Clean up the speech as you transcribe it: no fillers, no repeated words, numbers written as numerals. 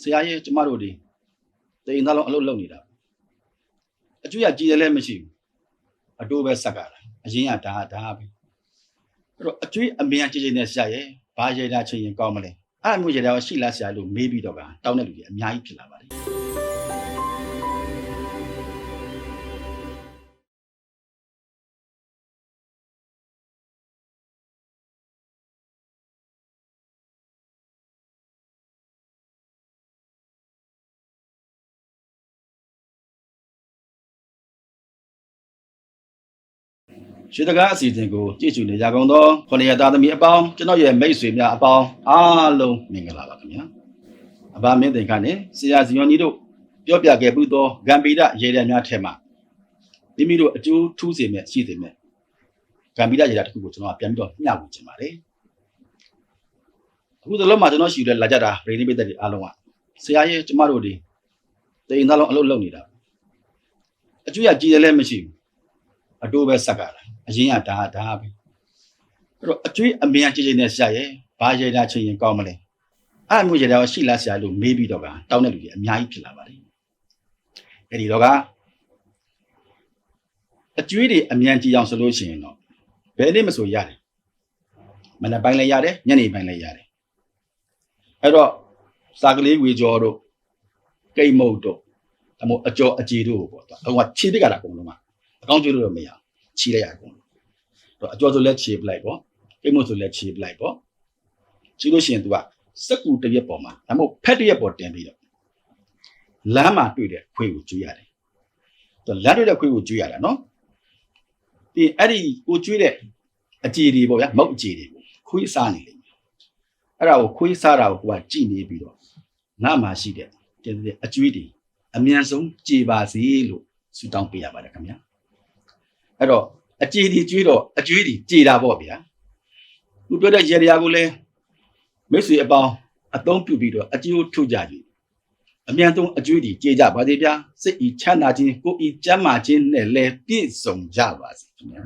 ဆရာရဲ့ကျမတို့ဒီတိန်သားလုံးအလုပ်လုပ်နေတာအကျွေးရကြည်တယ်လည်းမရှိဘူးအတိုးပဲဆက်ကတာအရင်ကဒါပဲအဲ့တော့အကျွေးအမြန်ကြည်နဲ့ဆရာရဲ့ဘာရေတာချင်းရင်ကောင်းမလဲအဲ့မျိုးရေတာရှိလားဆရာလို့မေးပြီးတော့ကတောင်းတဲ့လူတွေအများကြီးဖြစ်လာပါတယ်ရှိတကားအစီအစဉ်ကိုကြည့်ရှုနေကြကုန်သောခொနရသားသမီးအပေါင်းကျွန်တော်ရဲ့မိတ်ဆွေများအပေါင်းအားလုံးမင်္ဂလာပါခင်ဗျာအဘမင်းသင်္ခါနဲ့ဆရာဇီယောနီတို့ပြောပြခဲ့ပြီးသောဂမ်ဘီဒရေတံများထဲမှာမိမိတို့အကျိုးထူးစေမဲ့ရှိစေမဲ့ဂမ်ဘီဒရေတံတစ်ခုကိုကျွန်တော်ပြန်ပြီးတော့မျှဝေချင်ပါတယ်အခုသလုံးမှာကျွန်တော်ရှိရလာကြတာဗရိနိပိသက်တွေအားလုံးကဆရာရဲ့ကျမတို့ဒီတိန်သားလုံးအလုပ်လုပ်နေတာအကျွေးရကြည်တယ်လည်းမရှိဘူးအတိုးပဲဆက်ကတာအရင်ကဒါပဲအဲ့တော့အကျွေးအမြန်ကြည်နဲ့ဆရာရဲ့ဘာရေတာချင်းရင်ကောင်းမလဲအဲ့မျိုးရေတာရှိလားဆရာလို့မေးပြီးတော့ကတောင်းတဲ့လူတွေအများကြီးဖြစ်လာပါတယ်အဲ့ဒီတော့ကအကျွေးတွေအမြန်ကြည်အောင်ဆိုလို့ရှိရင်တော့ဘယ်နည်းမဆိုရတယ်မနက်ပိုင်းလည်းရတယ်ညနေပိုင်းလည်းရတယ်အဲ့တော့စာကလေးဝေကျော်တို့ကိတ်မုတ်တို့အမို့အကျော်အကြည်တို့ပေါ့တော့ဟိုကခြေပစ်ကြတာအကုန်လုံးကအကောင်းကျိုးလို့မရခြေလိုက်ရအကုန်တော့အကျော်ဆိုလဲခြေပလိုက်ပေါ့ကိတ်မုတ်ဆိုလဲခြေပလိုက်ပေါ့ခြေလို့ရှိရင် तू ကစက်ကူတရက်ပေါ်မှာဒါမှမဟုတ်ဖက်တရက်ပေါ်တင်ပြီးတော့လမ်းမှာတွေ့တဲ့ခွေးကိုကျွေးရတယ်သူလမ်းတွေ့တဲ့ခွေးကိုကျွေးရတာနော်ဒီအဲ့ဒီကိုကျွေးတဲ့အကြည်တွေပေါ့ဗျာမုတ်အကြည်တွေကိုခွေးစားနေလိမ့်မယ်အဲ့ဒါကိုခွေးစားတာကိုကကြည်နေပြီးတော့ငါမှရှိတဲ့အကျွေးတွေအမြန်ဆုံးကြေပါစေလို့ဆုတောင်းပေးရပါတယ်ခင်ဗျာအဲ့တော့အကြည်တွေကျွေးတော့အကျွေးတွေကြေတာပေါ့ဗျာသူပြောတဲ့ရေရာကိုလည်းမိတ်ဆွေအပေါင်းအသုံးပြုပြီးတော့အကျိုးထုတ်ကြကြည့်အမြန်ဆုံးအကျွေးတွေကြေကြပါသေးဗျာစိတ်ဤချမ်းသာခြင်းကိုယ်ဤကျမ်းမာခြင်းနဲ့လည်းပြည့်စုံကြပါစေခင်ဗျာ